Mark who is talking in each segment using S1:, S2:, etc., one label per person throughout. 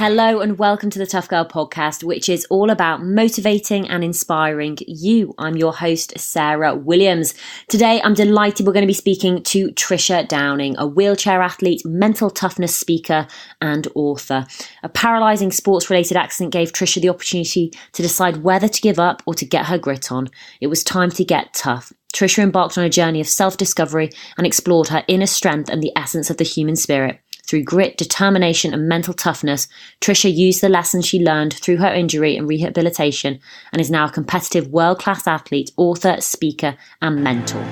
S1: Hello and welcome to the Tough Girl podcast, which is all about motivating and inspiring you. I'm your host, Sarah Williams. Today, I'm delighted we're going to be speaking to Tricia Downing, a wheelchair athlete, mental toughness speaker and author. A paralysing sports-related accident gave Tricia the opportunity to decide whether to give up or to get her grit on. It was time to get tough. Tricia embarked on a journey of self-discovery and explored her inner strength and the essence of the human spirit. Through grit, determination and mental toughness, Tricia used the lessons she learned through her injury and rehabilitation and is now a competitive world-class athlete, author, speaker and mentor.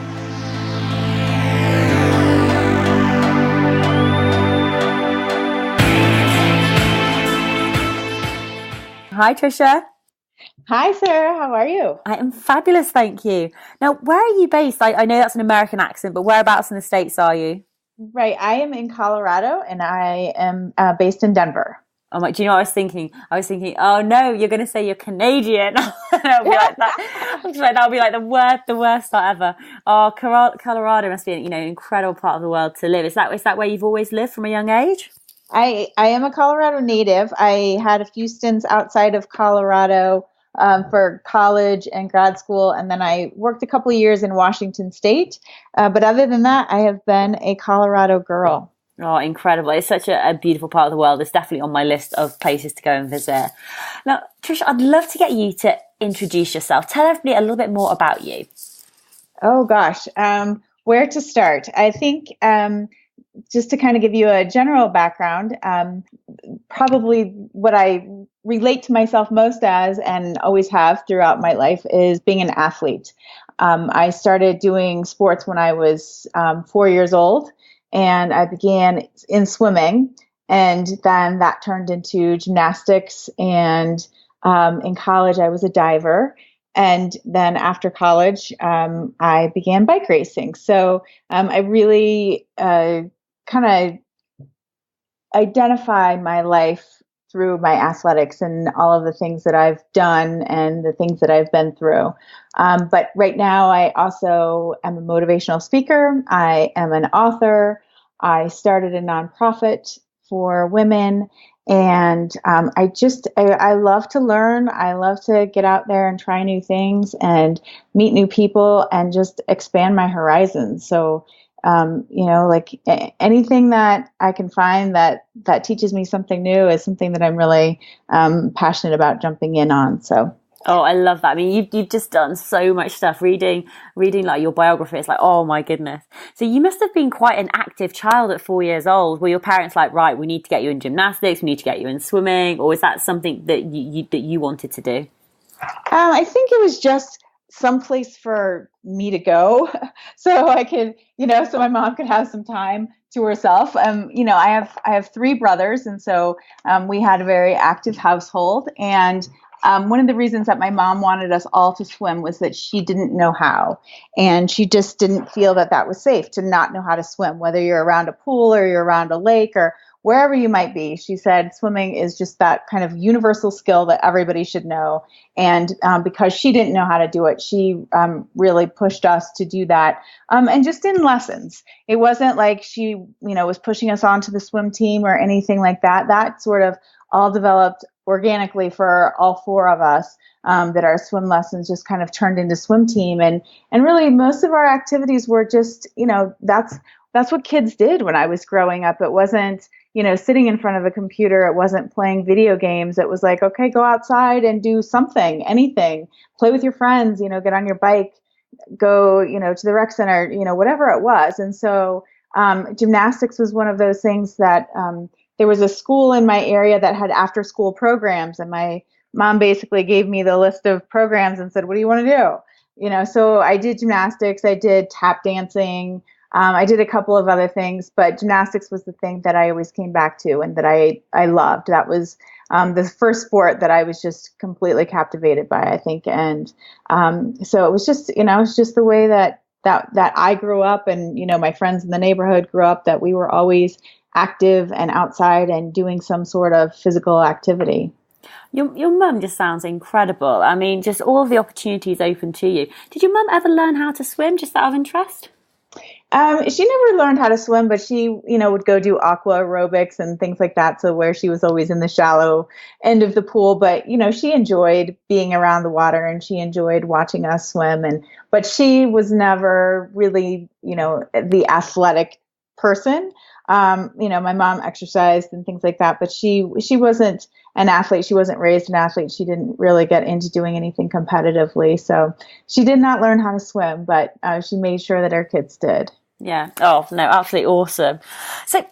S1: Hi Tricia.
S2: Hi Sarah, how are you?
S1: I am fabulous, thank you. Now, where are you based? I know that's an American accent, but whereabouts in the States are you?
S2: Right, I am in Colorado and I am based in Denver.
S1: Oh my, do you know what I was thinking? Oh no, you're going to say you're Canadian. I'll be like that. I'm just like, that'll be like the worst start ever. Oh, Colorado must be an incredible part of the world to live. Is that where you've always lived from a young age?
S2: I am a Colorado native. I had a few stints outside of Colorado for college and grad school, and then I worked a couple of years in Washington State. But other than that, I have been a Colorado girl.
S1: Oh, incredible. It's such a beautiful part of the world. It's definitely on my list of places to go and visit. Now, Tricia, I'd love to get you to introduce yourself. Tell everybody a little bit more about you.
S2: Oh, gosh. Where to start? I think just to kind of give you a general background, probably what I relate to myself most as and always have throughout my life is being an athlete. I started doing sports when I was 4 years old, and I began in swimming, and then that turned into gymnastics, and in college I was a diver. And then after college, I began bike racing. So I really kind of identify my life through my athletics and all of the things that I've done and the things that I've been through. But right now, I also am a motivational speaker. I am an author. I started a nonprofit for women. And I love to learn. I love to get out there and try new things and meet new people and just expand my horizons. So like anything that I can find that teaches me something new is something that I'm really passionate about jumping in on. So.
S1: Oh, I love that. I mean, you've just done so much stuff. Reading like your biography, it's like, oh my goodness. So you must have been quite an active child at 4 years old. Were your parents like, right, we need to get you in gymnastics, we need to get you in swimming, or is that something that you wanted to do? I
S2: think it was just someplace for me to go so I could, so my mom could have some time to herself. I have three brothers. And so we had a very active household. And one of the reasons that my mom wanted us all to swim was that she didn't know how. And she just didn't feel that was safe to not know how to swim, whether you're around a pool or you're around a lake or wherever you might be. She said swimming is just that kind of universal skill that everybody should know. And because she didn't know how to do it, she really pushed us to do that. And just in lessons. It wasn't like she, was pushing us onto the swim team or anything like that. That sort of all developed organically for all four of us, that our swim lessons just kind of turned into swim team. And really most of our activities were just, that's what kids did when I was growing up. It wasn't, sitting in front of a computer. It wasn't playing video games. It was like, okay, go outside and do something, anything, play with your friends, get on your bike, go, to the rec center, whatever it was. And so gymnastics was one of those things that there was a school in my area that had after school programs, and my mom basically gave me the list of programs and said, what do you want to do? So I did gymnastics, I did tap dancing, I did a couple of other things, but gymnastics was the thing that I always came back to and that I loved. That was the first sport that I was just completely captivated by, I think. And so it was just, it's just the way that I grew up, and, my friends in the neighborhood grew up, that we were always active and outside and doing some sort of physical activity.
S1: Your mum just sounds incredible. I mean, just all of the opportunities open to you. Did your mum ever learn how to swim, just out of interest?
S2: She never learned how to swim, but she, would go do aqua aerobics and things like that. So where she was always in the shallow end of the pool, but she enjoyed being around the water and she enjoyed watching us swim. But she was never really, the athletic person. My mom exercised and things like that, but she wasn't an athlete. She wasn't raised an athlete. She didn't really get into doing anything competitively. So she did not learn how to swim, but she made sure that her kids did.
S1: Yeah. Oh no, absolutely awesome. So,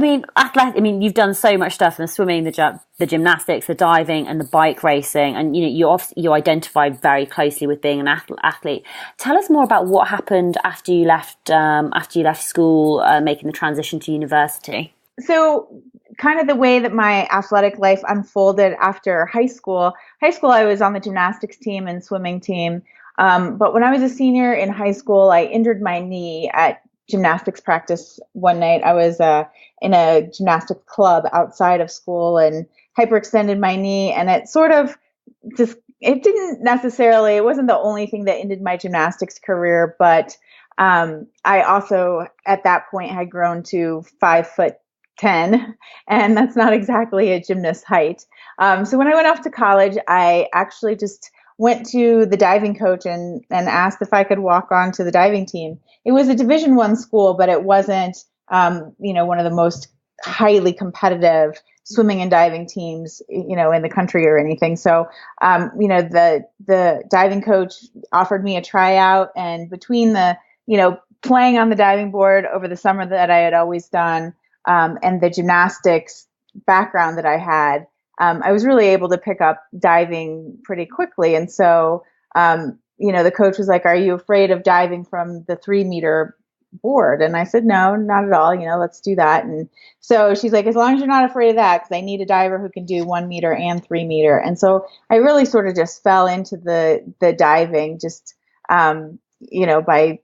S1: you've done so much stuff: the swimming, the gymnastics, the diving, and the bike racing. And you identify very closely with being an athlete. Tell us more about what happened after you left school, making the transition to university.
S2: So, kind of the way that my athletic life unfolded after high school. High school, I was on the gymnastics team and swimming team. But when I was a senior in high school, I injured my knee at gymnastics practice one night. I was in a gymnastics club outside of school and hyperextended my knee. And it sort of it wasn't the only thing that ended my gymnastics career. But I also, at that point, had grown to 5'10", and that's not exactly a gymnast height. So when I went off to college, I actually just went to the diving coach and asked if I could walk on to the diving team. It was a Division I school, but it wasn't, one of the most highly competitive swimming and diving teams, in the country or anything. So, the diving coach offered me a tryout, and between the, playing on the diving board over the summer that I had always done, and the gymnastics background that I had, I was really able to pick up diving pretty quickly. And so, the coach was like, "Are you afraid of diving from the 3-meter board?" And I said, "No, not at all. Let's do that." And so she's like, "As long as you're not afraid of that, because I need a diver who can do 1 meter and 3-meter." And so I really sort of just fell into the diving just, by,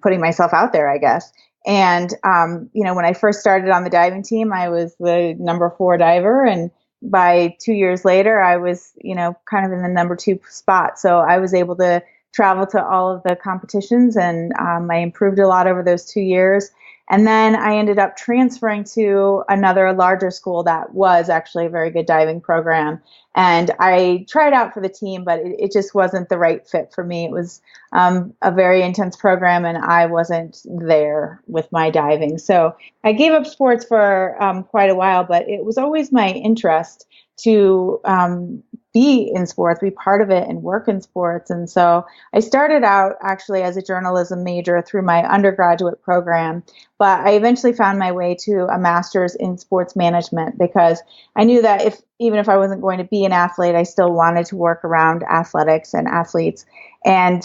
S2: putting myself out there, I guess. And, when I first started on the diving team, I was the number 4 diver. And by 2 years later, I was, kind of in the number 2 spot. So I was able to travel to all of the competitions, and I improved a lot over those 2 years. And then I ended up transferring to another larger school that was actually a very good diving program. And I tried out for the team, but it just wasn't the right fit for me. It was a very intense program, and I wasn't there with my diving. So I gave up sports for quite a while, but it was always my interest to be in sports, be part of it, and work in sports. And so I started out actually as a journalism major through my undergraduate program, but I eventually found my way to a master's in sports management, because I knew that even if I wasn't going to be an athlete, I still wanted to work around athletics and athletes. And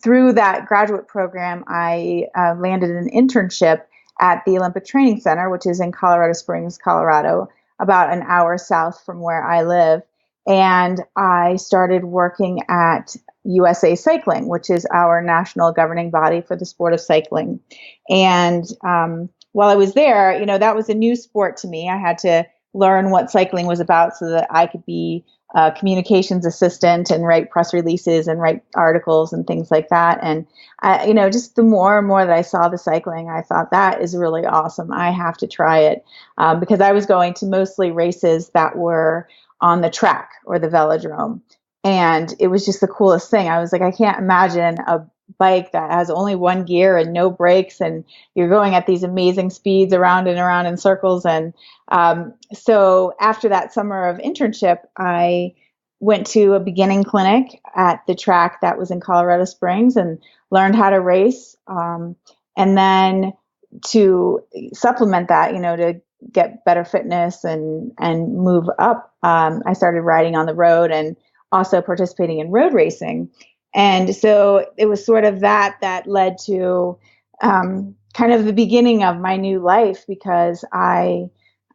S2: through that graduate program, I landed an internship at the Olympic Training Center, which is in Colorado Springs, Colorado, about an hour south from where I live. And I started working at USA Cycling, which is our national governing body for the sport of cycling. And while I was there, that was a new sport to me. I had to learn what cycling was about so that I could be a communications assistant and write press releases and write articles and things like that. And, just the more and more that I saw the cycling, I thought that is really awesome. I have to try it, because I was going to mostly races that were on the track or the velodrome. And it was just the coolest thing. I was like, I can't imagine a bike that has only one gear and no brakes, and you're going at these amazing speeds around and around in circles. And so after that summer of internship, I went to a beginning clinic at the track that was in Colorado Springs and learned how to race. And then to supplement that, to get better fitness and move up, I started riding on the road and also participating in road racing. And so it was sort of that led to kind of the beginning of my new life, because I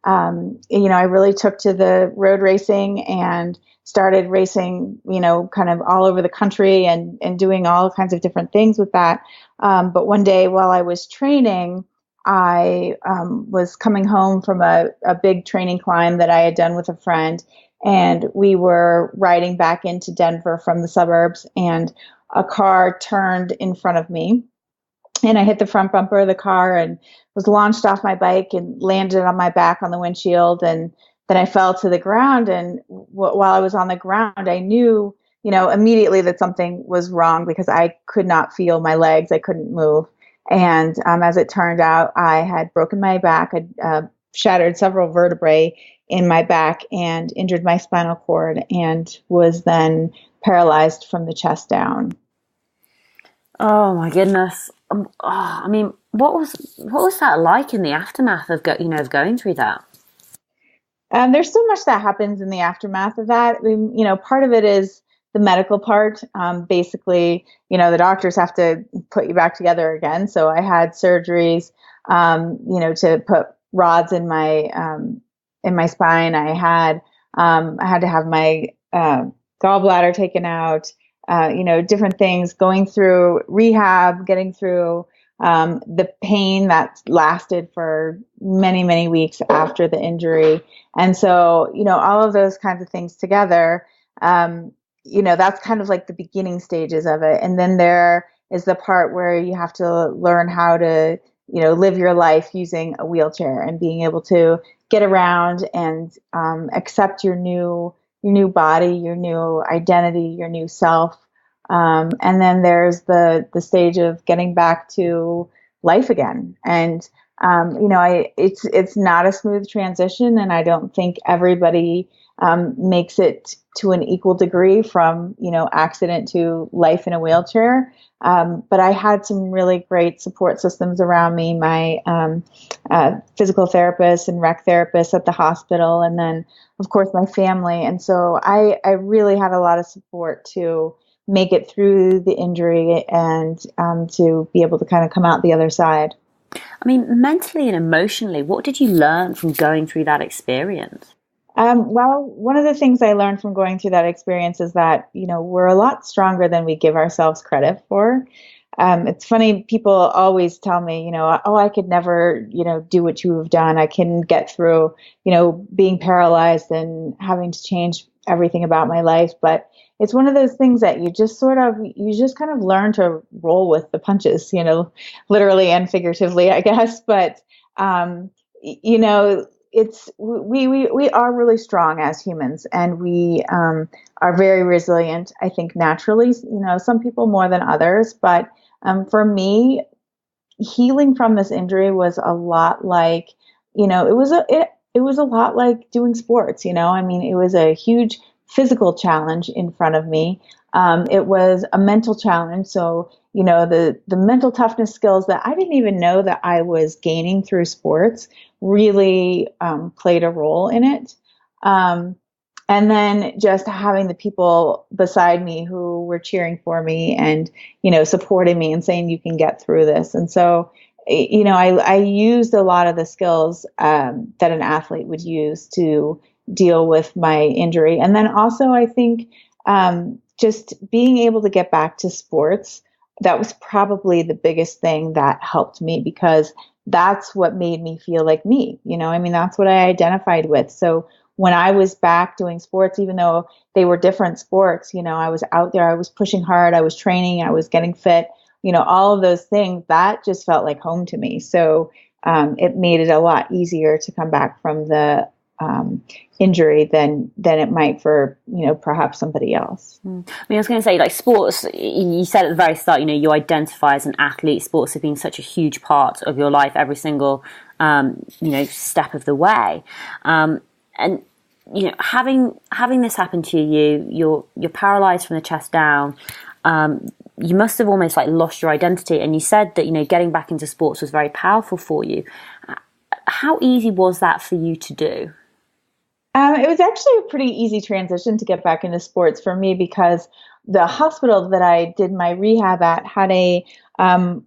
S2: really took to the road racing and started racing, kind of all over the country and doing all kinds of different things with that. But one day while I was training, I was coming home from a big training climb that I had done with a friend, and we were riding back into Denver from the suburbs, and a car turned in front of me. and I hit the front bumper of the car and was launched off my bike and landed on my back on the windshield. And then I fell to the ground. And while I was on the ground, I knew, immediately that something was wrong because I could not feel my legs. I couldn't move. And as it turned out, I had broken my back. I shattered several vertebrae in my back and injured my spinal cord and was then paralyzed from the chest down.
S1: Oh my goodness. I mean, what was that like in the aftermath of going through that?
S2: There's so much that happens in the aftermath of that. I mean, part of it is the medical part. Basically, the doctors have to put you back together again. So I had surgeries, to put rods in my spine. I had to have my gallbladder taken out. Different things, going through rehab, getting through the pain that lasted for many, many weeks after the injury. And so, all of those kinds of things together, that's kind of like the beginning stages of it. And then there is the part where you have to learn how to, live your life using a wheelchair and being able to get around and accept your new body, your new identity, your new self. And then there's the stage of getting back to life again. And, it's not a smooth transition. And I don't think everybody makes it to an equal degree from, accident to life in a wheelchair. But I had some really great support systems around me, my physical therapist and rec therapist at the hospital, and then, of course, my family. And so I really had a lot of support to make it through the injury and to be able to kind of come out the other side.
S1: I mean, mentally and emotionally, what did you learn from going through that experience?
S2: Well, one of the things I learned from going through that experience is that, we're a lot stronger than we give ourselves credit for. It's funny, people always tell me, oh, I could never, do what you have done. I can get through, being paralyzed and having to change everything about my life. But it's one of those things that you just kind of learn to roll with the punches, literally and figuratively, I guess. But, it's we are really strong as humans, and we are very resilient, I think, naturally. Some people more than others, but for me, healing from this injury was a lot like, it was a lot like doing sports. I mean, it was a huge physical challenge in front of me. It was a mental challenge. So, the mental toughness skills that I didn't even know that I was gaining through sports really played a role in it. And then just having the people beside me who were cheering for me and, supporting me and saying, you can get through this. And so, I used a lot of the skills that an athlete would use to deal with my injury. And then also, I think just being able to get back to sports, that was probably the biggest thing that helped me, because that's what made me feel like me. That's what I identified with. So when I was back doing sports, even though they were different sports, I was out there, I was pushing hard, I was training, I was getting fit, all of those things, that just felt like home to me. So it made it a lot easier to come back from the injury than it might for, perhaps somebody else.
S1: I mean, I was going to say, like, sports, you said at the very start, you identify as an athlete. Sports have been such a huge part of your life every single, step of the way. And, having this happen to you, you're paralyzed from the chest down. You must have almost like lost your identity. And you said that, getting back into sports was very powerful for you. How easy was that for you to do?
S2: It was actually a pretty easy transition to get back into sports for me, because the hospital that I did my rehab at had a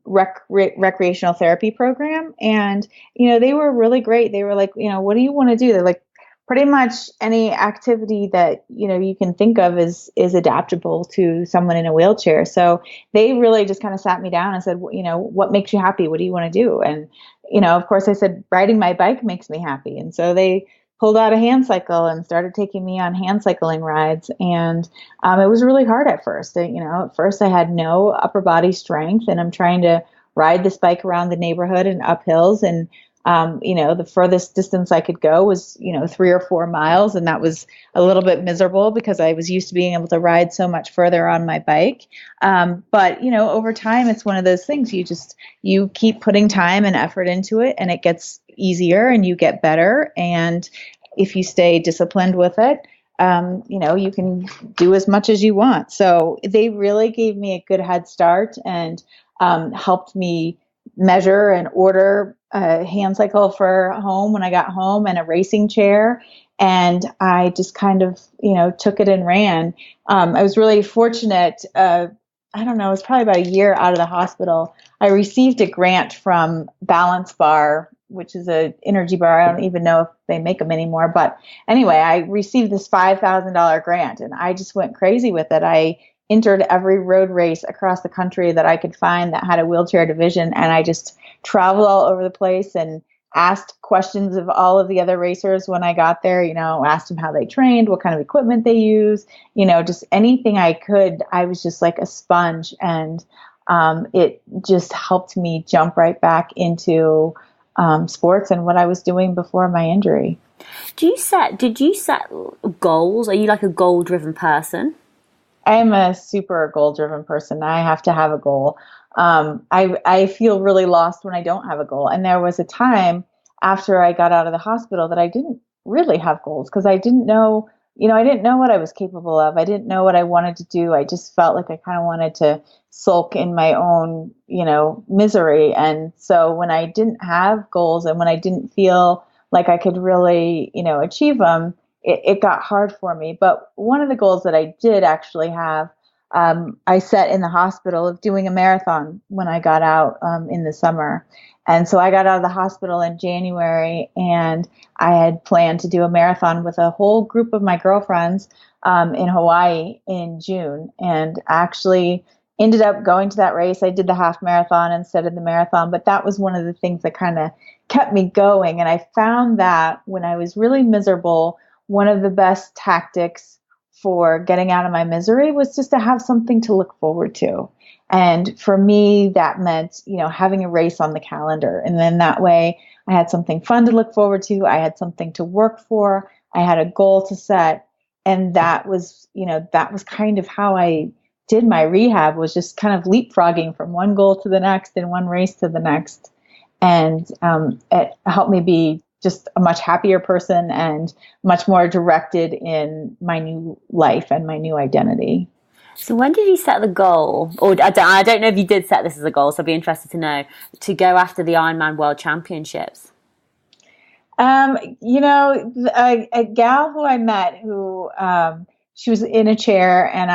S2: recreational therapy program. And, they were really great. They were like, what do you want to do? They're like, pretty much any activity that, you can think of is adaptable to someone in a wheelchair. So they really just kind of sat me down and said, what makes you happy? What do you want to do? And, of course I said, riding my bike makes me happy. And so they pulled out a hand cycle and started taking me on hand cycling rides. And it was really hard at first. At first I had no upper body strength, and I'm trying to ride this bike around the neighborhood and up hills. And, the furthest distance I could go was, 3 or 4 miles. And that was a little bit miserable because I was used to being able to ride so much further on my bike. But, over time, it's one of those things you keep putting time and effort into it, and it gets easier and you get better. And if you stay disciplined with it, you can do as much as you want. So they really gave me a good head start and helped me measure and order a hand cycle for home when I got home and a racing chair. And I just kind of, took it and ran. I was really fortunate. I don't know, it was probably about a year out of the hospital. I received a grant from Balance Bar, which is an energy bar. I don't even know if they make them anymore. But anyway, I received this $5,000 grant and I just went crazy with it. I entered every road race across the country that I could find that had a wheelchair division. And I just traveled all over the place and asked questions of all of the other racers when I got there, asked them how they trained, what kind of equipment they use, just anything I could. I was just like a sponge. And it just helped me jump right back into sports and what I was doing before my injury.
S1: Did you set goals? Are you like a goal-driven person?
S2: I'm a super goal-driven person. I have to have a goal. I feel really lost when I don't have a goal. And there was a time after I got out of the hospital that I didn't really have goals because I didn't know, I didn't know what I was capable of. I didn't know what I wanted to do. I just felt like I kind of wanted to sulk in my own, misery. And so when I didn't have goals and when I didn't feel like I could really, achieve them, it got hard for me. But one of the goals that I did actually have, I set in the hospital of doing a marathon when I got out in the summer. And so I got out of the hospital in January and I had planned to do a marathon with a whole group of my girlfriends in Hawaii in June, and actually ended up going to that race. I did the half marathon instead of the marathon, but that was one of the things that kind of kept me going. And I found that when I was really miserable, one of the best tactics for getting out of my misery was just to have something to look forward to. And for me, that meant, having a race on the calendar. And then that way I had something fun to look forward to. I had something to work for. I had a goal to set. And that was kind of how I did my rehab, was just kind of leapfrogging from one goal to the next and one race to the next. And it helped me be just a much happier person and much more directed in my new life and my new identity.
S1: So when did you set the goal, or I don't know if you did set this as a goal, so I'd be interested to know, to go after the Ironman World Championships?
S2: A gal who I met who, she was in a chair, and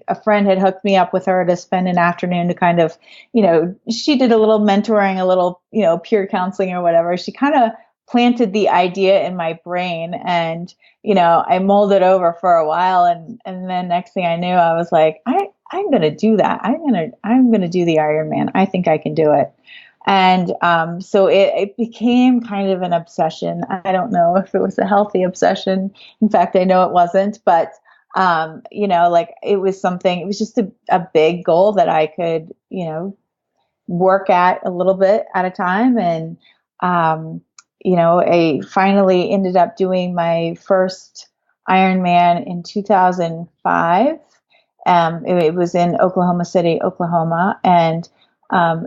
S2: a friend had hooked me up with her to spend an afternoon to kind of, she did a little mentoring, a little, peer counseling or whatever. She kind of planted the idea in my brain, and I mulled it over for a while, and then next thing I knew, I was like, I'm gonna do that. I'm gonna do the Ironman. I think I can do it. And so it became kind of an obsession. I don't know if it was a healthy obsession. In fact, I know it wasn't, but it was something. It was just a big goal that I could work at a little bit at a time. And I finally ended up doing my first Ironman in 2005. It was in Oklahoma City, Oklahoma. And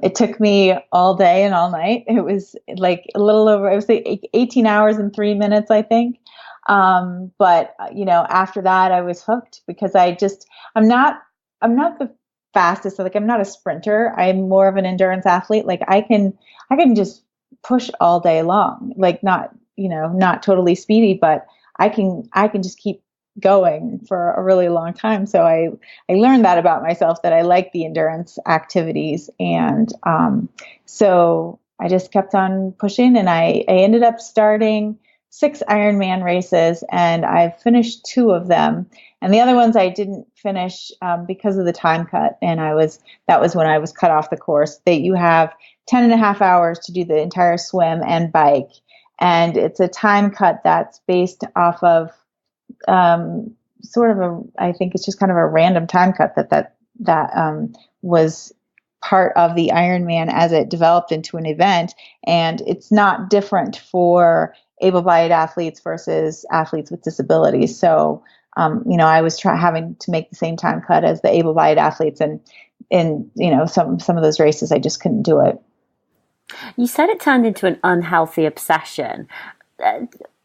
S2: it took me all day and all night. It was like a little over, it was like 18 hours and 3 minutes, I think. But after that I was hooked because I'm not the fastest. Like, I'm not a sprinter. I'm more of an endurance athlete. Like, I can just push all day long, like not totally speedy, but I can just keep going for a really long time. So I learned that about myself, that I like the endurance activities. And so I just kept on pushing, and I ended up starting 6 Ironman races, and I've finished 2 of them. And the other ones I didn't finish because of the time cut. And that was when I was cut off the course. That you have 10 and a half hours to do the entire swim and bike. And it's a time cut that's based off of I think it's just kind of a random time cut that was part of the Ironman as it developed into an event. And it's not different for able-bodied athletes versus athletes with disabilities. So, I was having to make the same time cut as the able-bodied athletes, and in some of those races, I just couldn't do it.
S1: You said it turned into an unhealthy obsession.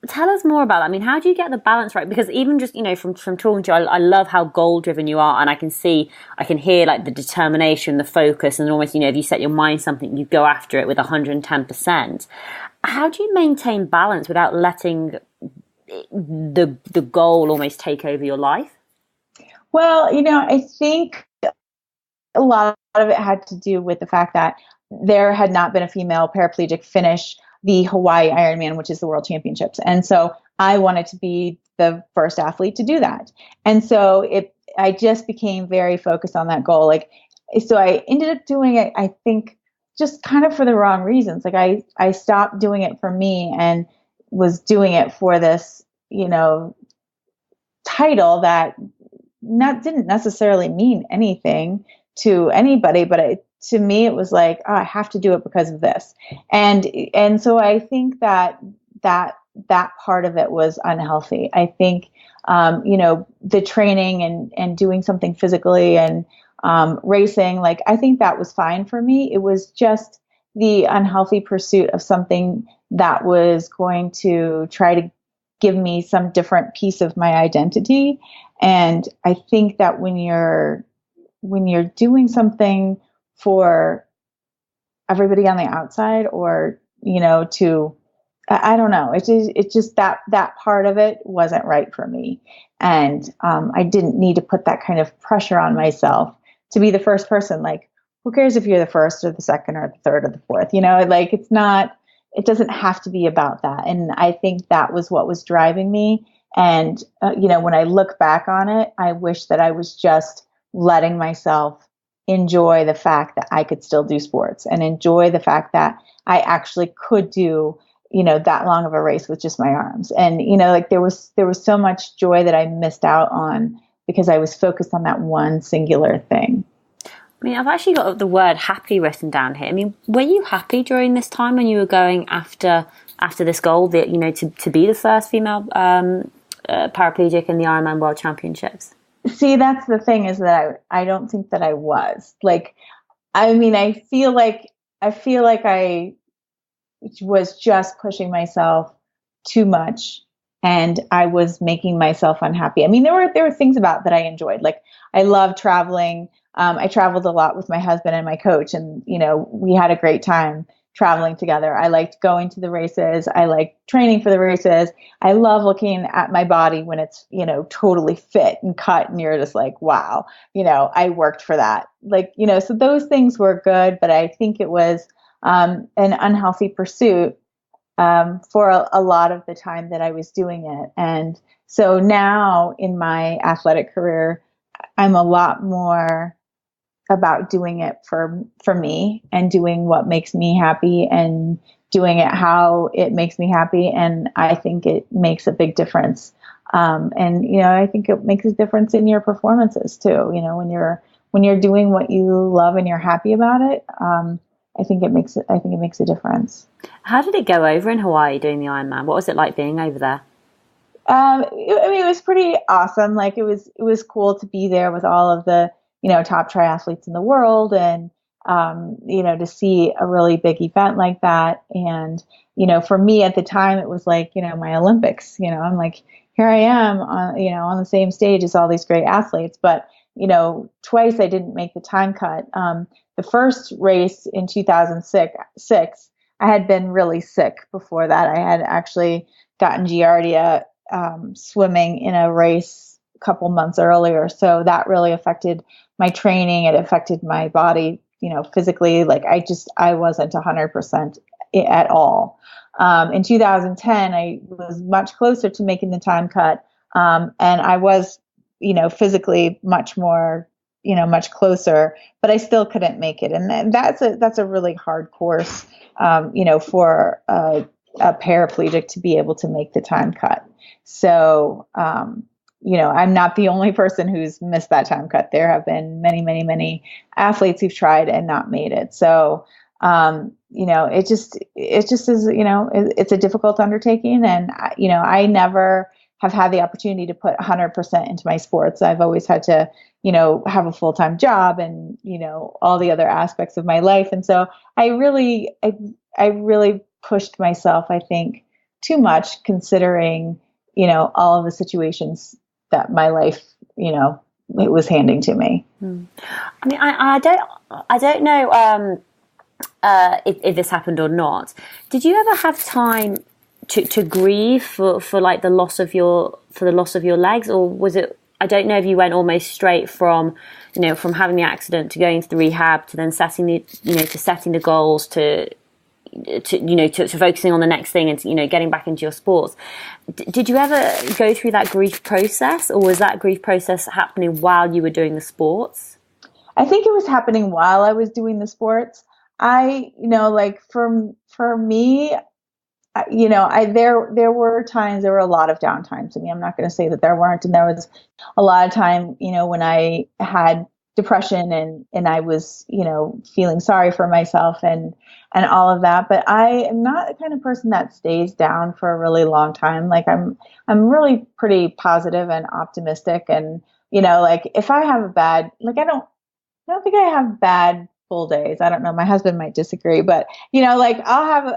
S1: Tell us more about that. I mean, how do you get the balance right? Because even just, from talking to you, I love how goal driven you are. And I can hear like the determination, the focus, and almost, if you set your mind something, you go after it with 110%. How do you maintain balance without letting the goal almost take over your life?
S2: Well, I think a lot of it had to do with the fact that there had not been a female paraplegic finish the Hawaii Ironman, which is the World Championships. And so I wanted to be the first athlete to do that. And so I just became very focused on that goal. So I ended up doing it, I think, just kind of for the wrong reasons. I stopped doing it for me and was doing it for this, title that didn't necessarily mean anything to anybody, but to me, it was like, oh, I have to do it because of this. And so I think that part of it was unhealthy. I think, the training and doing something physically and racing, I think that was fine for me. It was just the unhealthy pursuit of something that was going to try to give me some different piece of my identity. And I think that when you're doing something for everybody on the outside, or, I don't know, it's just that part of it wasn't right for me. And I didn't need to put that kind of pressure on myself to be the first person. Who cares if you're the first or the second or the third or the fourth, it doesn't have to be about that. And I think that was what was driving me. And, when I look back on it, I wish that I was just letting myself enjoy the fact that I could still do sports and enjoy the fact that I actually could do, that long of a race with just my arms. And, there was so much joy that I missed out on because I was focused on that one singular thing.
S1: I mean, I've actually got the word happy written down here. I mean, were you happy during this time when you were going after this goal that, to be the first female paraplegic in the Ironman World Championships?
S2: See, that's the thing, is that I don't think that I was. I feel like I was just pushing myself too much, and I was making myself unhappy. I mean, there were things about that I enjoyed. I love traveling. I traveled a lot with my husband and my coach, and, we had a great time traveling together. I liked going to the races. I liked training for the races. I love looking at my body when it's, totally fit and cut, and you're just like, wow, I worked for that. So those things were good, but I think it was an unhealthy pursuit for a lot of the time that I was doing it. And so now in my athletic career, I'm a lot more about doing it for me and doing what makes me happy and doing it how it makes me happy. And I think it makes a big difference. And, I think it makes a difference in your performances too. When you're doing what you love and you're happy about it, I think it makes a difference.
S1: How did it go over in Hawaii doing the Ironman? What was it like being over there?
S2: It was pretty awesome. It was cool to be there with all of the, top triathletes in the world, and, to see a really big event like that. And, for me at the time, it was like, my Olympics, I'm like, here I am on, on the same stage as all these great athletes. But, twice I didn't make the time cut. The first race in 2006, I had been really sick before that. I had actually gotten Giardia swimming in a race a couple months earlier. So that really affected my training. It affected my body, physically. I wasn't 100% at all. In 2010, I was much closer to making the time cut. And I was, physically much more, much closer, but I still couldn't make it. And that's a really hard course, for a paraplegic to be able to make the time cut. So, I'm not the only person who's missed that time cut. There have been many, many, many athletes who've tried and not made it. So, it just is, it's a difficult undertaking. And, I never have had the opportunity to put 100% into my sports. I've always had to, have a full-time job and, all the other aspects of my life. And so I really pushed myself, I think, too much, considering, all of the situations that my life, it was handing to me.
S1: I mean, I don't know if this happened or not. Did you ever have time to grieve for like the loss of your legs, or was it? I don't know if you went almost straight from having the accident to going to the rehab to then setting the goals to focusing on the next thing and getting back into your sports. Did you ever go through that grief process, or was that grief process happening while you were doing the sports?
S2: I think it was happening while I was doing the sports. For me, there were times, there were a lot of downtimes. I mean, I'm not going to say that there weren't, and there was a lot of time, when I had depression and I was, feeling sorry for myself and all of that. But I am not the kind of person that stays down for a really long time. Like I'm really pretty positive and optimistic. And, if I have a bad, I don't think I have bad full days. I don't know. My husband might disagree, but I'll have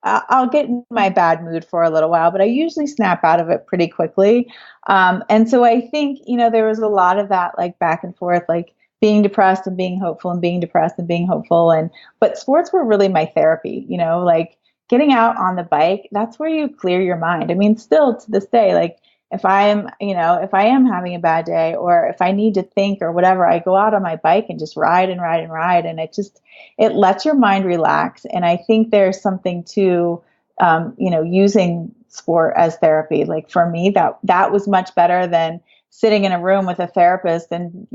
S2: I'll get in my bad mood for a little while, but I usually snap out of it pretty quickly. And so I think, there was a lot of that, like back and forth, like being depressed and being hopeful and being depressed and being hopeful. But sports were really my therapy, like getting out on the bike. That's where you clear your mind. I mean, still to this day, like if I am having a bad day, or if I need to think or whatever, I go out on my bike and just ride and ride and ride. And it lets your mind relax. And I think there's something to, using sport as therapy. Like for me, that was much better than sitting in a room with a therapist and,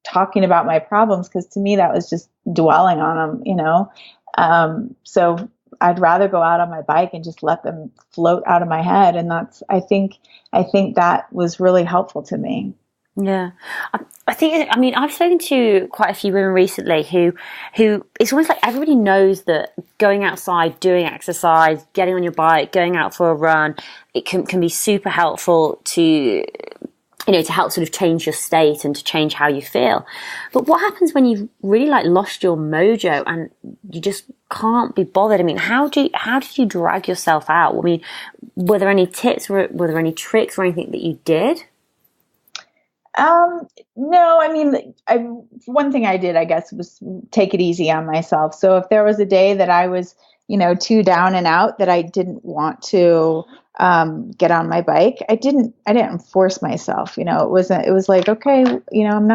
S2: talking about my problems. Cause to me, that was just dwelling on them, so I'd rather go out on my bike and just let them float out of my head. And I think that was really helpful to me.
S1: Yeah. I mean, I've spoken to quite a few women recently who it's almost like everybody knows that going outside, doing exercise, getting on your bike, going out for a run, it can be super helpful to help sort of change your state and to change how you feel. But what happens when you've really lost your mojo and you just can't be bothered? I mean, how did you drag yourself out? I mean, were there any tips? Were there any tricks or anything that you did?
S2: No, I mean, one thing I did, I guess, was take it easy on myself. So if there was a day that I was, too down and out that I didn't want to get on my bike, I didn't force myself. It was like, okay, I'm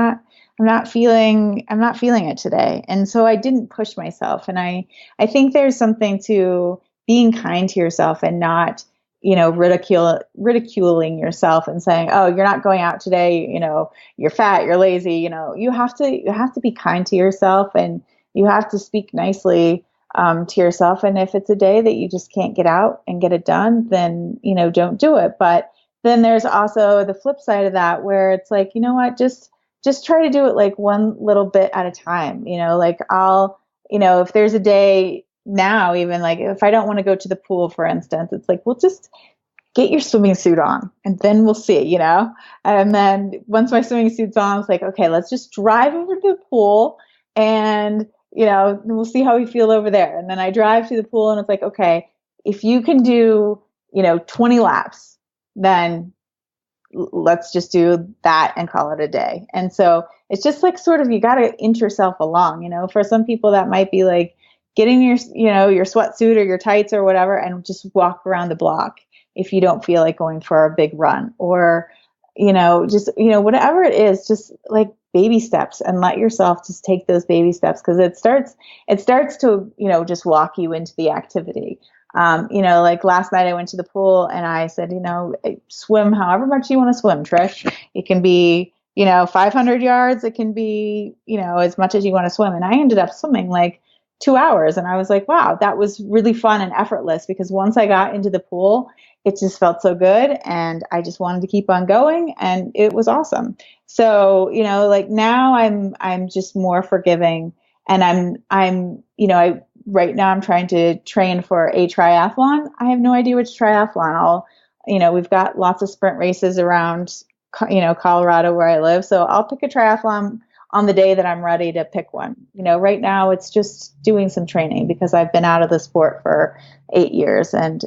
S2: not feeling it today. And so I didn't push myself. And I think there's something to being kind to yourself and not, ridiculing yourself and saying, oh, you're not going out today. You're fat, you're lazy. You have to be kind to yourself, and you have to speak nicely to yourself. And if it's a day that you just can't get out and get it done, then, don't do it. But then there's also the flip side of that, where it's like, you know what, just try to do it like one little bit at a time. If there's a day now, even like if I don't want to go to the pool, for instance, it's like, well, just get your swimming suit on and then we'll see, and then once my swimming suit's on, it's like, okay, let's just drive over to the pool and, we'll see how we feel over there. And then I drive to the pool and it's like, okay, if you can do, 20 laps, then let's just do that and call it a day. And so it's just like sort of, you got to inch yourself along, for some people that might be like getting your sweatsuit or your tights or whatever and just walk around the block if you don't feel like going for a big run, or, whatever it is, just like baby steps, and let yourself just take those baby steps, because it starts to, just walk you into the activity. Like last night I went to the pool and I said, swim however much you want to swim, Trish. It can be, 500 yards. It can be, as much as you want to swim. And I ended up swimming like 2 hours. And I was like, wow, that was really fun and effortless, because once I got into the pool, it just felt so good. And I just wanted to keep on going, and it was awesome. So, like now I'm just more forgiving, and right now I'm trying to train for a triathlon. I have no idea which triathlon. We've got lots of sprint races around, Colorado where I live. So I'll pick a triathlon on the day that I'm ready to pick one. Right now it's just doing some training, because I've been out of the sport for 8 years. And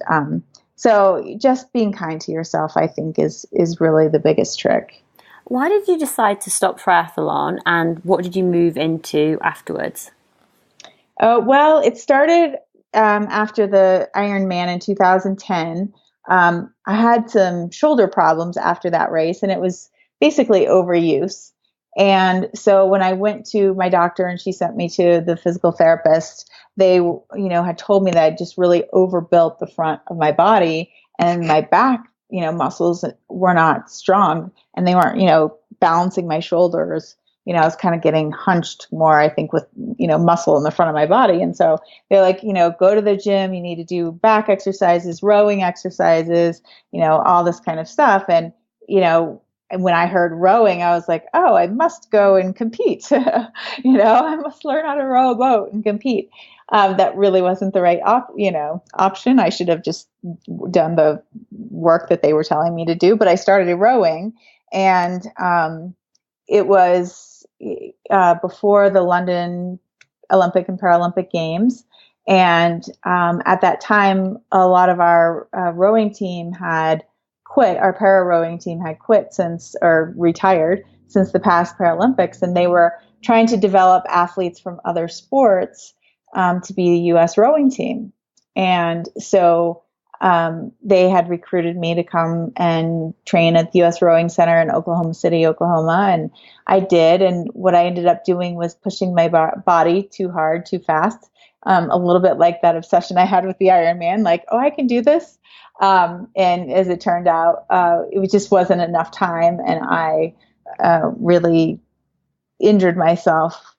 S2: so just being kind to yourself, I think, is really the biggest trick.
S1: Why did you decide to stop triathlon, and what did you move into afterwards?
S2: Well, it started after the Ironman in 2010. I had some shoulder problems after that race, and it was basically overuse. And so when I went to my doctor and she sent me to the physical therapist, they, had told me that I just really overbuilt the front of my body, and my back, muscles were not strong, and they weren't, balancing my shoulders. I was kind of getting hunched more, I think, with, muscle in the front of my body. And so they're like, go to the gym, you need to do back exercises, rowing exercises, all this kind of stuff. And, and when I heard rowing, I was like, oh, I must go and compete. I must learn how to row a boat and compete. That really wasn't the right option. I should have just done the work that they were telling me to do. But I started rowing, and it was before the London Olympic and Paralympic Games. And at that time, a lot of our rowing team had quit. Our para rowing team had quit or retired since the past Paralympics. And they were trying to develop athletes from other sports to be the U.S. rowing team. And so they had recruited me to come and train at the U.S. Rowing Center in Oklahoma City, Oklahoma. And I did. And what I ended up doing was pushing my body too hard, too fast. A little bit like that obsession I had with the Ironman, like, oh, I can do this. And as it turned out, it just wasn't enough time. And I really injured myself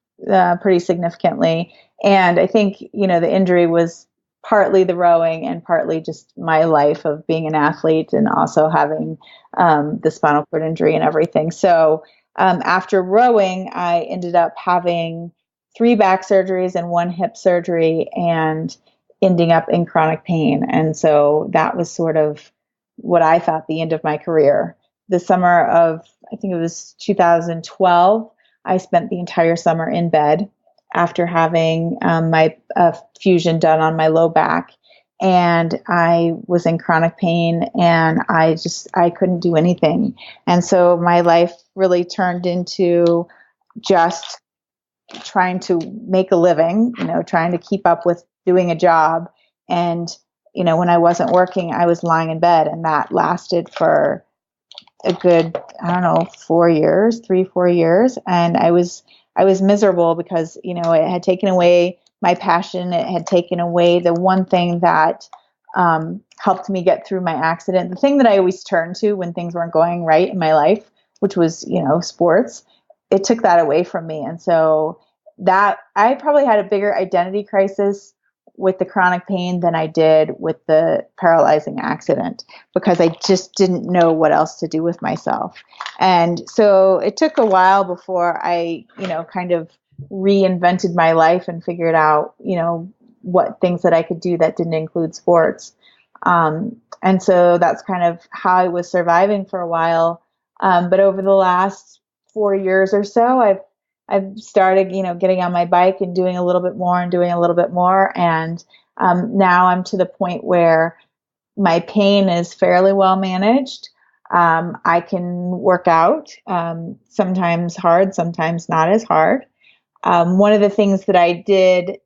S2: pretty significantly. And I think, the injury was partly the rowing and partly just my life of being an athlete, and also having the spinal cord injury and everything. So after rowing, I ended up having 3 back surgeries and 1 hip surgery, and ending up in chronic pain. And so that was sort of what I thought the end of my career. The summer of, I think it was 2012, I spent the entire summer in bed after having my fusion done on my low back. And I was in chronic pain, and I couldn't do anything. And so my life really turned into just trying to make a living, trying to keep up with doing a job. And, when I wasn't working, I was lying in bed, and that lasted for a good, 4 years, 3-4 years. And I was miserable because, it had taken away my passion. It had taken away the one thing that helped me get through my accident. The thing that I always turned to when things weren't going right in my life, which was, sports. It took that away from me. And so that I probably had a bigger identity crisis with the chronic pain than I did with the paralyzing accident, because I just didn't know what else to do with myself. And so it took a while before I, kind of reinvented my life and figured out, what things that I could do that didn't include sports. And so that's kind of how I was surviving for a while. But over the last 4 years or so, I've started, getting on my bike and doing a little bit more and doing a little bit more. And now I'm to the point where my pain is fairly well managed. I can work out, sometimes hard, sometimes not as hard. One of the things that I did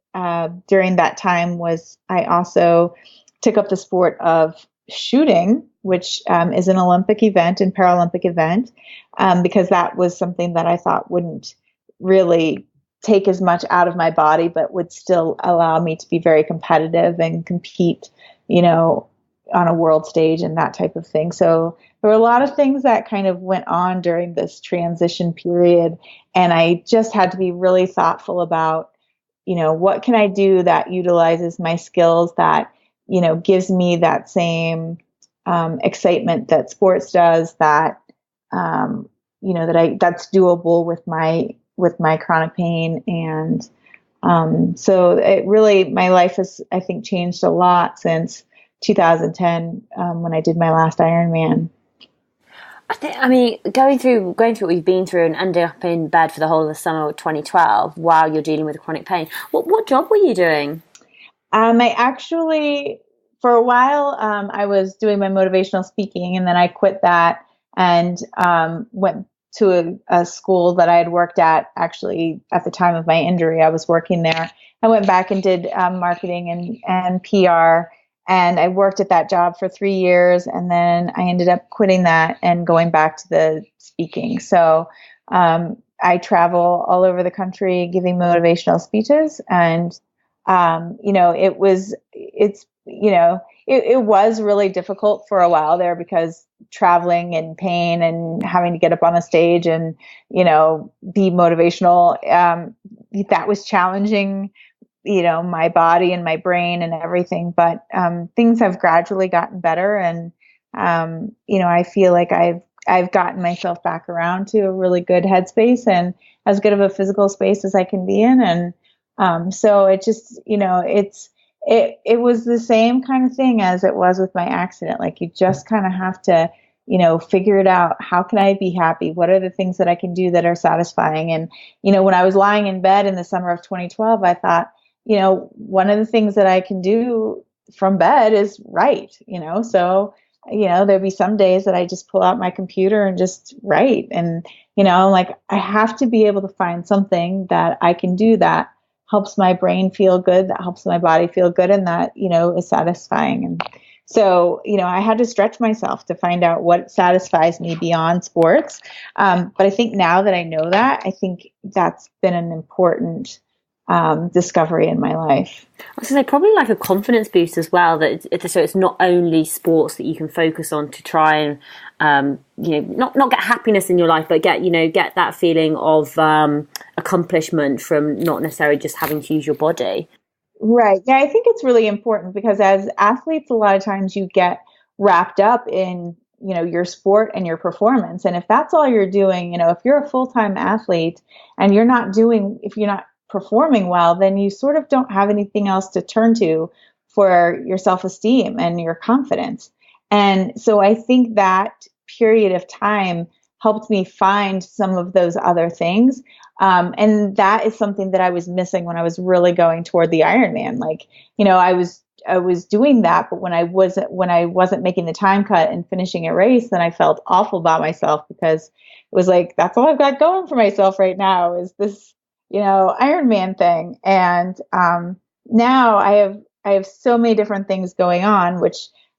S2: during that time was I also took up the sport of shooting, which is an Olympic event and Paralympic event, because that was something that I thought wouldn't really take as much out of my body, but would still allow me to be very competitive and compete, on a world stage and that type of thing. So there were a lot of things that kind of went on during this transition period. And I just had to be really thoughtful about, what can I do that utilizes my skills, that, gives me that same excitement that sports does, that, that's doable with my chronic pain. And so it really, my life has, I think, changed a lot since 2010, when I did my last Ironman.
S1: Going through what you've been through and ending up in bed for the whole of the summer of 2012 while you're dealing with chronic pain, what job were you doing?
S2: I actually, for a while, I was doing my motivational speaking, and then I quit that and went to a school that I had worked at, actually, at the time of my injury. I was working there. I went back and did marketing and PR. And I worked at that job for 3 years, and then I ended up quitting that and going back to the speaking. So I travel all over the country giving motivational speeches, and it was really difficult for a while there, because traveling and pain and having to get up on a stage and be motivational, that was challenging, my body and my brain and everything. But things have gradually gotten better. And, I feel like I've gotten myself back around to a really good headspace and as good of a physical space as I can be in. And so it just, it was the same kind of thing as it was with my accident. Like, you just kind of have to, figure it out. How can I be happy? What are the things that I can do that are satisfying? And, when I was lying in bed in the summer of 2012, I thought, one of the things that I can do from bed is write, so, there'd be some days that I just pull out my computer and just write. And, I'm like, I have to be able to find something that I can do that helps my brain feel good, that helps my body feel good, and that, is satisfying. And so, I had to stretch myself to find out what satisfies me beyond sports. But I think now that I know that, I think that's been an important discovery in my life.
S1: I was going to say, probably like a confidence boost as well, that so it's not only sports that you can focus on to try and not get happiness in your life, but get that feeling of accomplishment from not necessarily just having to use your body.
S2: Right. Yeah, I think it's really important, because as athletes, a lot of times you get wrapped up in your sport and your performance. And if that's all you're doing, if you're a full-time athlete and if you're not performing well, then you sort of don't have anything else to turn to for your self-esteem and your confidence. And so I think that period of time helped me find some of those other things. And that is something that I was missing when I was really going toward the Ironman. Like, I was doing that, but when I wasn't making the time cut and finishing a race, then I felt awful about myself, because it was like, that's all I've got going for myself right now is this, Ironman thing. And now I have so many different things going on, which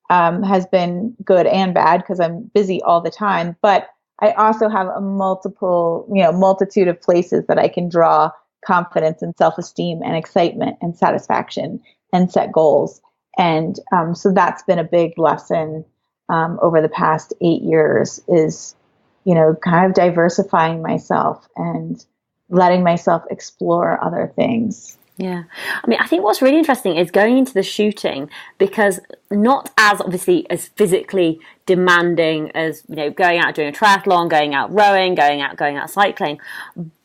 S2: has been good and bad, because I'm busy all the time. But I also have a multitude of places that I can draw confidence and self-esteem and excitement and satisfaction and set goals. And so that's been a big lesson over the past 8 years, is, kind of diversifying myself and letting myself explore other things.
S1: Yeah. I think what's really interesting is going into the shooting, because not as obviously as physically demanding as, going out doing a triathlon, going out rowing, going out cycling.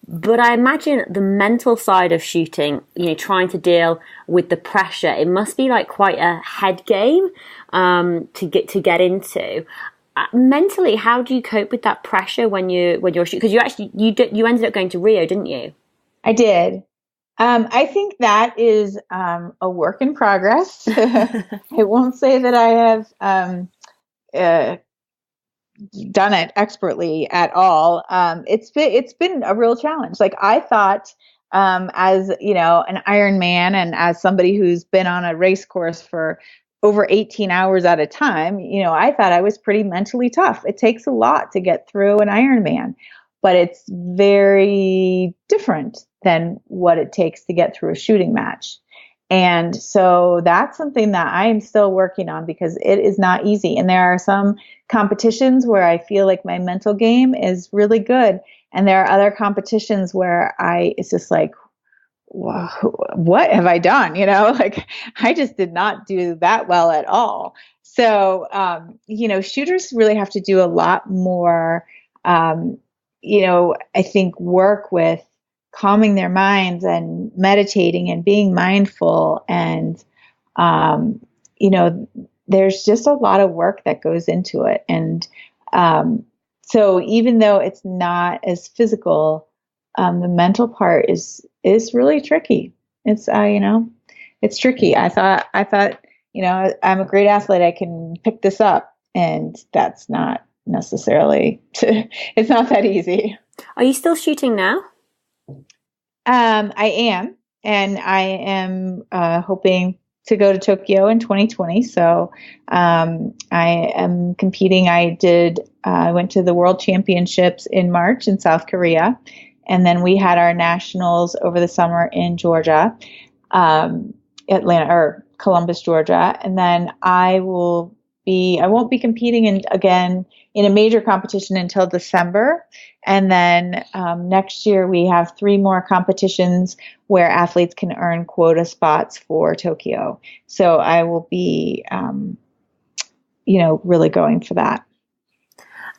S1: But I imagine the mental side of shooting, trying to deal with the pressure, it must be like quite a head game to get into. Mentally, how do you cope with that pressure when you're shooting? Because you ended up going to Rio, didn't you?
S2: I did. I think that is a work in progress. I won't say that I have done it expertly at all. It's been a real challenge. Like, I thought, as an Ironman, and as somebody who's been on a race course for over 18 hours at a time, I thought I was pretty mentally tough. It takes a lot to get through an Ironman, but it's very different than what it takes to get through a shooting match. And so that's something that I'm still working on, because it is not easy. And there are some competitions where I feel like my mental game is really good. And there are other competitions where it's just like, what have I done? Like I just did not do that well at all. So, shooters really have to do a lot more, I think work with calming their minds and meditating and being mindful. And, there's just a lot of work that goes into it. And so even though it's not as physical, the mental part is really tricky. It's it's tricky. I thought I'm a great athlete. I can pick this up, and that's not necessarily. It's not that easy.
S1: Are you still shooting now?
S2: I am, and I am hoping to go to Tokyo in 2020. So I am competing. I went to the World Championships in March in South Korea. And then we had our nationals over the summer in Georgia, Atlanta or Columbus, Georgia. And then I won't be competing again in a major competition until December. And then next year we have 3 more competitions where athletes can earn quota spots for Tokyo. So I will be, really going for that.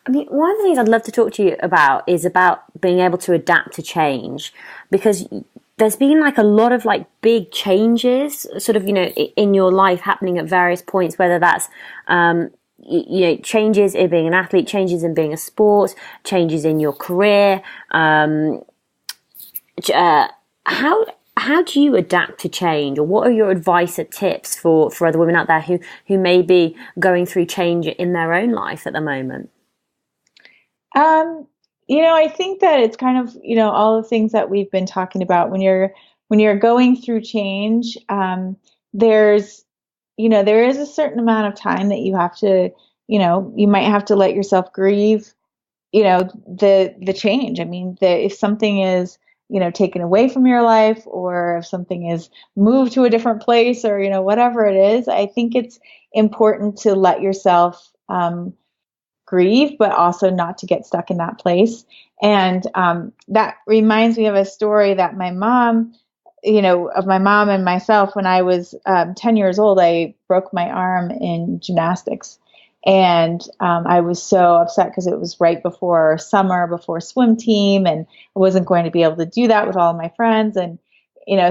S1: I mean, one of the things I'd love to talk to you about is about being able to adapt to change, because there's been like a lot of like big changes sort of, in your life happening at various points, whether that's, changes in being an athlete, changes in being a sport, changes in your career. How do you adapt to change, or what are your advice or tips for other women out there who may be going through change in their own life at the moment?
S2: I think that it's kind of, all the things that we've been talking about when you're going through change, there is a certain amount of time that you have to, you might have to let yourself grieve, the change. I mean, if something is, taken away from your life, or if something is moved to a different place, or, whatever it is, I think it's important to let yourself, grieve, but also not to get stuck in that place. And that reminds me of a story that my mom, of my mom and myself. When I was 10 years old, I broke my arm in gymnastics. And I was so upset because it was right before summer, before swim team, and I wasn't going to be able to do that with all of my friends. And,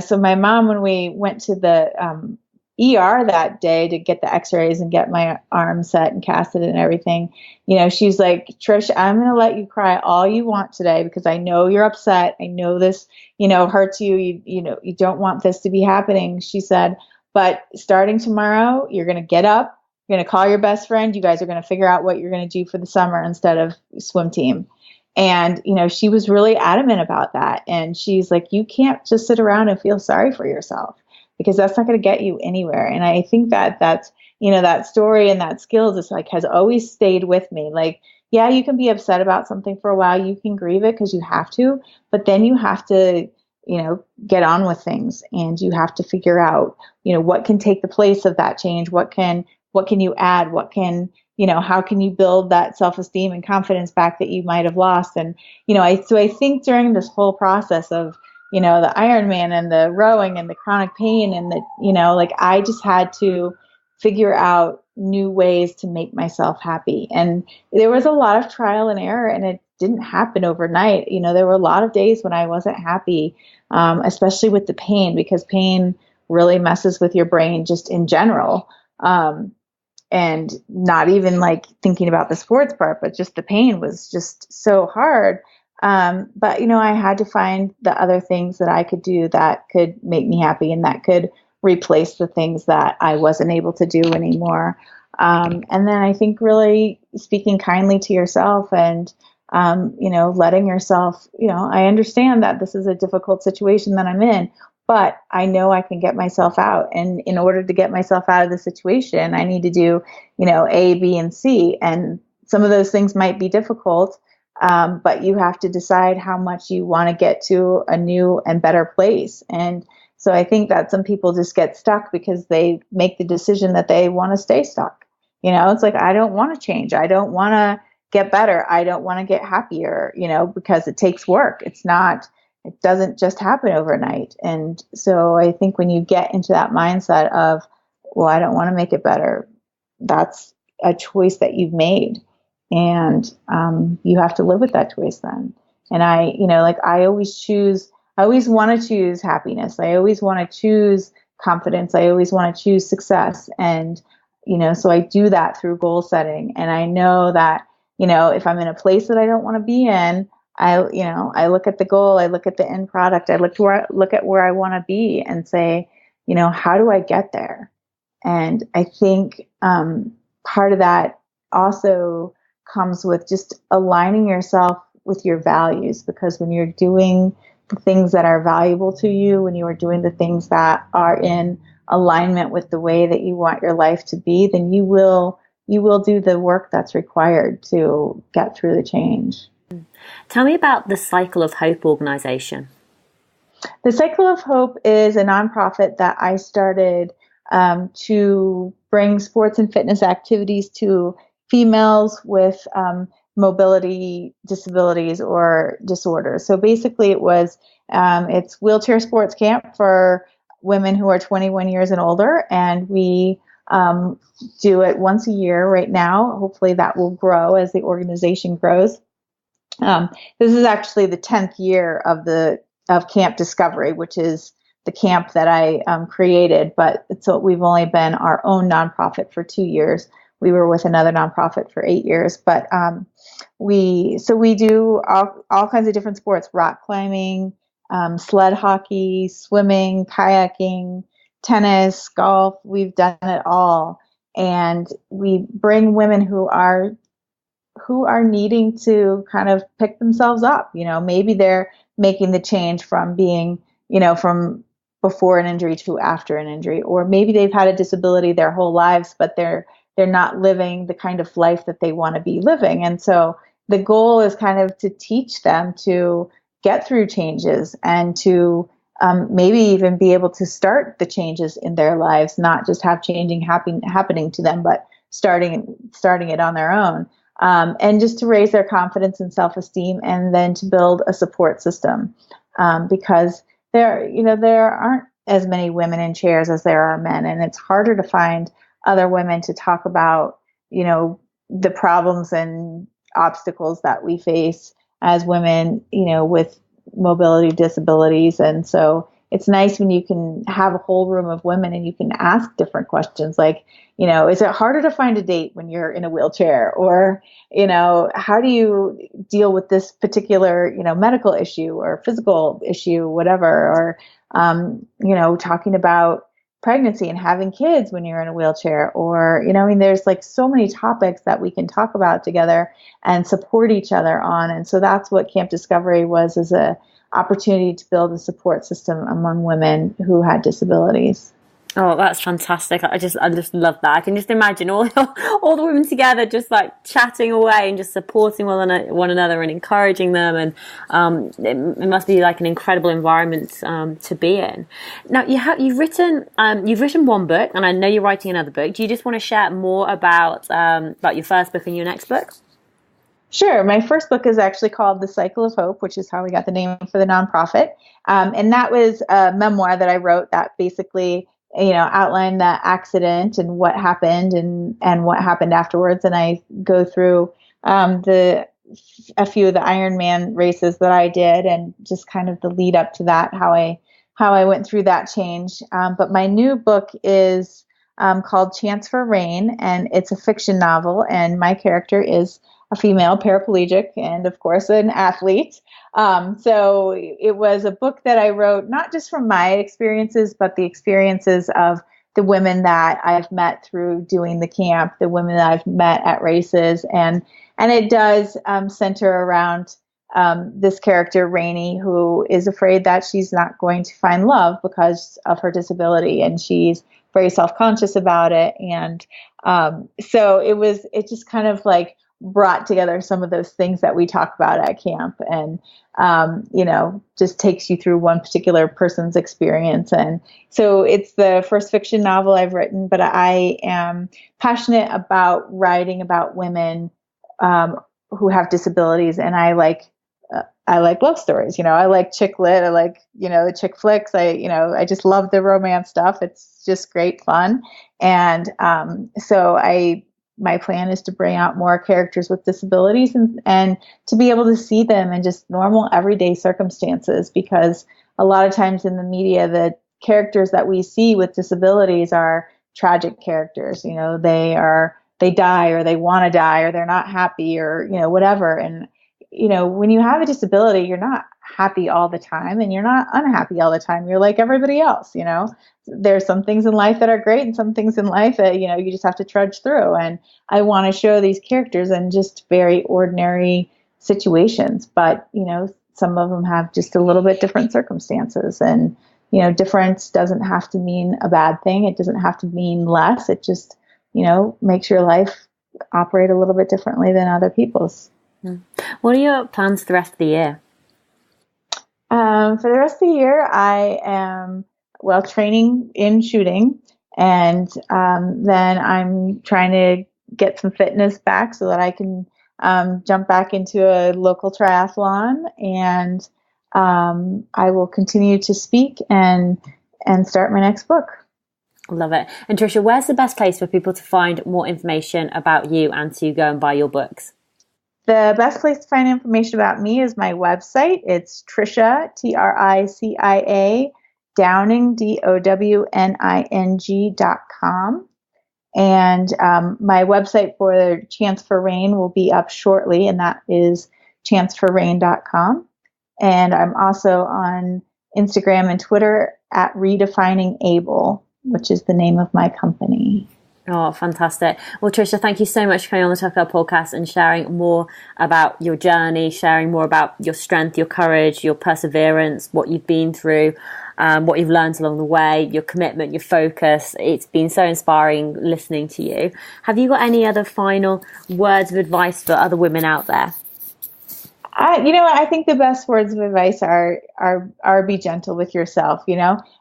S2: so my mom, when we went to the ER that day to get the x-rays and get my arm set and casted and everything, she's like, Trish, I'm going to let you cry all you want today, because I know you're upset. I know this, hurts you. You don't want this to be happening. She said, but starting tomorrow, you're going to get up, you're going to call your best friend. You guys are going to figure out what you're going to do for the summer instead of swim team. And, she was really adamant about that. And she's like, you can't just sit around and feel sorry for yourself, because that's not going to get you anywhere. And I think that's, that story and that skills is like, has always stayed with me. Like, yeah, you can be upset about something for a while. You can grieve it because you have to, but then you have to, get on with things, and you have to figure out, what can take the place of that change? What can you add? How can you build that self-esteem and confidence back that you might have lost? And, so I think during this whole process of, the Ironman and the rowing and the chronic pain and the, I just had to figure out new ways to make myself happy. And there was a lot of trial and error, and it didn't happen overnight. There were a lot of days when I wasn't happy, especially with the pain, because pain really messes with your brain just in general. And not even like thinking about the sports part, but just the pain was just so hard. But, I had to find the other things that I could do that could make me happy and that could replace the things that I wasn't able to do anymore. And then I think really speaking kindly to yourself and, letting yourself, I understand that this is a difficult situation that I'm in, but I know I can get myself out. And in order to get myself out of the situation, I need to do, A, B, and C. And some of those things might be difficult. But you have to decide how much you want to get to a new and better place. And so I think that some people just get stuck because they make the decision that they want to stay stuck. It's like, I don't want to change. I don't want to get better. I don't want to get happier, because it takes work. It's not, it doesn't just happen overnight. And so I think when you get into that mindset of, well, I don't want to make it better, that's a choice that you've made. And you have to live with that choice then. And I always want to choose happiness. I always want to choose confidence. I always want to choose success. And, so I do that through goal setting. And I know that, if I'm in a place that I don't want to be in, I look at the goal, I look at the end product, I look at where I want to be and say, how do I get there? And I think part of that also comes with just aligning yourself with your values, because when you're doing the things that are valuable to you, when you are doing the things that are in alignment with the way that you want your life to be, then you will do the work that's required to get through the change.
S1: Tell me about the Cycle of Hope organization.
S2: The Cycle of Hope is a nonprofit that I started to bring sports and fitness activities to females with mobility disabilities or disorders. So basically it's wheelchair sports camp for women who are 21 years and older, and we do it once a year right now. Hopefully that will grow as the organization grows. This is actually the 10th year of Camp Discovery, which is the camp that I created, but we've only been our own nonprofit for 2 years. We were with another nonprofit for 8 years, but we do all kinds of different sports: rock climbing, sled hockey, swimming, kayaking, tennis, golf. We've done it all, and we bring women who are needing to kind of pick themselves up. Maybe they're making the change from being, from before an injury to after an injury, or maybe they've had a disability their whole lives, but they're not living the kind of life that they want to be living. And so the goal is kind of to teach them to get through changes and to maybe even be able to start the changes in their lives, not just have changing happening to them, but starting it on their own. And just to raise their confidence and self-esteem, and then to build a support system, because there aren't as many women in chairs as there are men, and it's harder to find other women to talk about, the problems and obstacles that we face as women, with mobility disabilities. And so it's nice when you can have a whole room of women and you can ask different questions like, is it harder to find a date when you're in a wheelchair? Or, how do you deal with this particular, medical issue or physical issue, whatever, or, talking about pregnancy and having kids when you're in a wheelchair, or, there's like so many topics that we can talk about together and support each other on. And so that's what Camp Discovery was, is a opportunity to build a support system among women who had disabilities.
S1: Oh, that's fantastic. I just love that. I can just imagine all the women together just like chatting away and just supporting one another and encouraging them. And it must be like an incredible environment to be in. Now, you've written one book, and I know you're writing another book. Do you just want to share more about your first book and your next book?
S2: Sure. My first book is actually called The Cycle of Hope, which is how we got the name for the nonprofit. And that was a memoir that I wrote that basically outline the accident and what happened and what happened afterwards. And I go through a few of the Ironman races that I did, and just kind of the lead up to that, how I went through that change. But my new book is called Chance for Rain, and it's a fiction novel, and my character is a female paraplegic and, of course, an athlete. So it was a book that I wrote not just from my experiences, but the experiences of the women that I've met through doing the camp, the women that I've met at races. And it does center around this character, Rainey, who is afraid that she's not going to find love because of her disability, and she's very self-conscious about it. And so it just kind of like brought together some of those things that we talk about at camp, and just takes you through one particular person's experience. And so it's the first fiction novel I've written, but I am passionate about writing about women who have disabilities, and I like I like love stories, I like chick lit. I like, the chick flicks. I just love the romance stuff. It's just great fun. And so my plan is to bring out more characters with disabilities and to be able to see them in just normal everyday circumstances, because a lot of times in the media, the characters that we see with disabilities are tragic characters. They die or they want to die or they're not happy or, whatever. And, when you have a disability, you're not happy all the time and you're not unhappy all the time. You're like everybody else, There's some things in life that are great and some things in life that, you just have to trudge through. And I want to show these characters in just very ordinary situations. But, some of them have just a little bit different circumstances. And, difference doesn't have to mean a bad thing. It doesn't have to mean less. It just, makes your life operate a little bit differently than other people's.
S1: What are your plans for the rest of the year?
S2: For the rest of the year, I am, training in shooting. And then I'm trying to get some fitness back so that I can jump back into a local triathlon. And I will continue to speak and start my next book.
S1: Love it. And Tricia, where's the best place for people to find more information about you and to go and buy your books?
S2: The best place to find information about me is my website. It's Tricia, Tricia, Downing, DOWNING.com. And my website for Chance for Rain will be up shortly, and that is chanceforrain.com. And I'm also on Instagram and Twitter at Redefining Able, which is the name of my company.
S1: Oh, fantastic. Well, Tricia, thank you so much for coming on the Tough Girl podcast and sharing more about your journey, sharing more about your strength, your courage, your perseverance, what you've been through, what you've learned along the way, your commitment, your focus. It's been so inspiring listening to you. Have you got any other final words of advice for other women out there?
S2: I think the best words of advice are be gentle with yourself,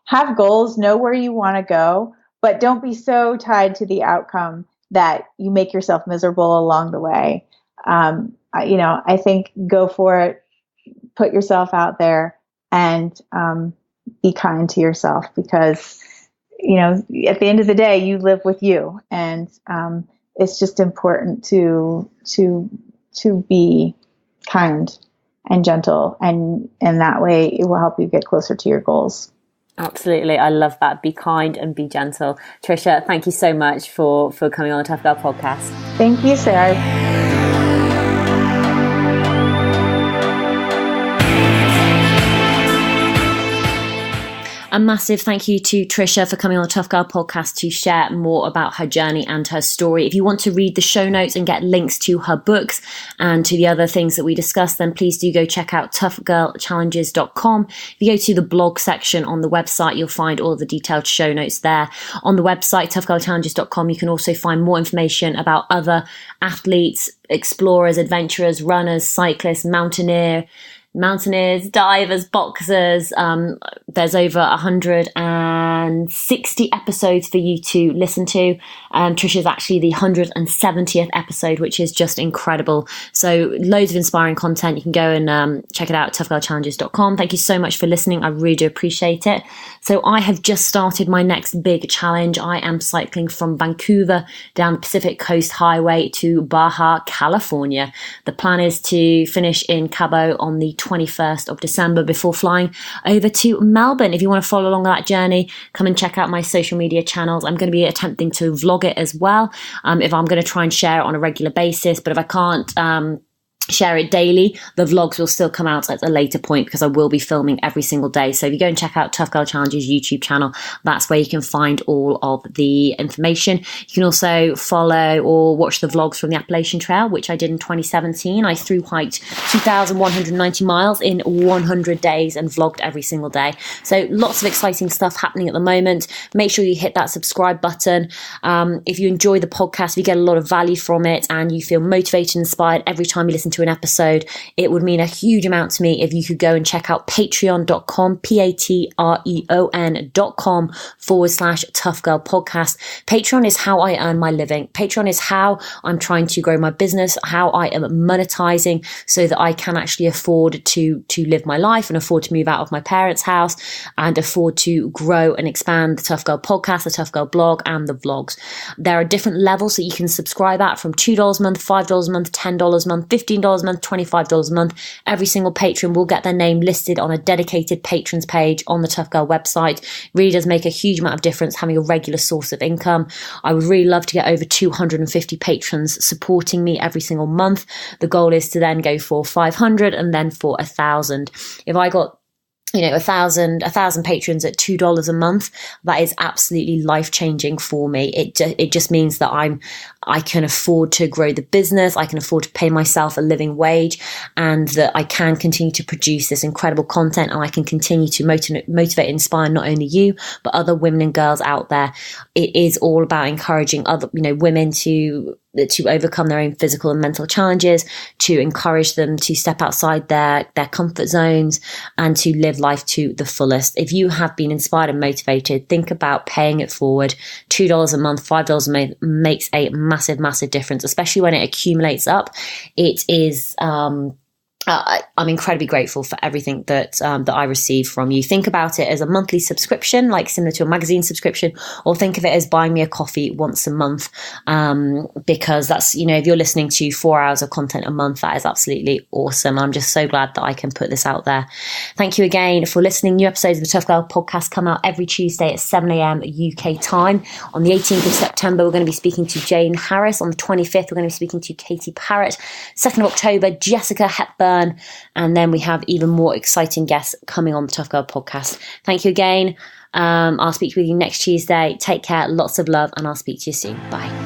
S2: have goals, know where you want to go, but don't be so tied to the outcome that you make yourself miserable along the way. I think go for it, put yourself out there, and be kind to yourself, because, at the end of the day, you live with you, and it's just important to be kind and gentle, and that way it will help you get closer to your goals.
S1: Absolutely. I love that. Be kind and be gentle. Tricia, thank you so much for coming on the Tough Girl podcast.
S2: Thank you, Sarah.
S1: A massive thank you to Tricia for coming on the Tough Girl podcast to share more about her journey and her story. If you want to read the show notes and get links to her books and to the other things that we discussed, then please do go check out toughgirlchallenges.com. If you go to the blog section on the website, you'll find all the detailed show notes there. On the website, toughgirlchallenges.com, you can also find more information about other athletes, explorers, adventurers, runners, cyclists, mountaineers, divers, boxers. There's over 160 episodes for you to listen to. Tricia's actually the 170th episode, which is just incredible. So loads of inspiring content. You can go and check it out at toughgirlchallenges.com. Thank you so much for listening. I really do appreciate it. So I have just started my next big challenge. I am cycling from Vancouver down the Pacific Coast Highway to Baja, California. The plan is to finish in Cabo on the 21st of December before flying over to Melbourne. If you want to follow along that journey, come and check out my social media channels. I'm going to be attempting to vlog it as well. If I'm going to try and share it on a regular basis, but if I can't share it daily, the vlogs will still come out at a later point because I will be filming every single day. So if you go and check out Tough Girl Challenges YouTube channel, that's where you can find all of the information. You can also follow or watch the vlogs from the Appalachian Trail, which I did in 2017. I thru hiked 2,190 miles in 100 days and vlogged every single day. So lots of exciting stuff happening at the moment. Make sure you hit that subscribe button. If you enjoy the podcast, if you get a lot of value from it and you feel motivated and inspired every time you listen to to an episode, it would mean a huge amount to me if you could go and check out patreon.com, patreon.com/Tough Girl Podcast. Patreon is how I earn my living. Patreon is how I'm trying to grow my business, how I am monetizing so that I can actually afford to live my life and afford to move out of my parents' house and afford to grow and expand the Tough Girl Podcast, the Tough Girl blog, and the vlogs. There are different levels that you can subscribe at, from $2 a month, $5 a month, $10 a month, $15 a month, $25 a month. Every single patron will get their name listed on a dedicated patrons page on the Tough Girl website. It really does make a huge amount of difference having a regular source of income. I would really love to get over 250 patrons supporting me every single month. The goal is to then go for 500 and then for 1,000. If I got 1,000 patrons at $2 a month, that is absolutely life-changing for me. It just means that I can afford to grow the business, I can afford to pay myself a living wage, and that I can continue to produce this incredible content, and I can continue to motivate and inspire not only you, but other women and girls out there. It is all about encouraging other, women to overcome their own physical and mental challenges, to encourage them to step outside their comfort zones and to live life to the fullest. If you have been inspired and motivated, think about paying it forward. $2 a month, $5 a month makes a massive difference, especially when it accumulates up. It is, I'm incredibly grateful for everything that I receive from you. Think about it as a monthly subscription, like similar to a magazine subscription, or think of it as buying me a coffee once a month, because that's, if you're listening to 4 hours of content a month, that is absolutely awesome. I'm just so glad that I can put this out there. Thank you again for listening. New episodes of the Tough Girl Podcast come out every Tuesday at 7 a.m. UK time. On the 18th of September, we're going to be speaking to Jane Harris. On the 25th, we're going to be speaking to Katie Parrott. 2nd of October, Jessica Hepburn. And then we have even more exciting guests coming on the Tough Girl Podcast. Thank you again. I'll speak with you next Tuesday. Take care. Lots of love. And I'll speak to you soon. Bye.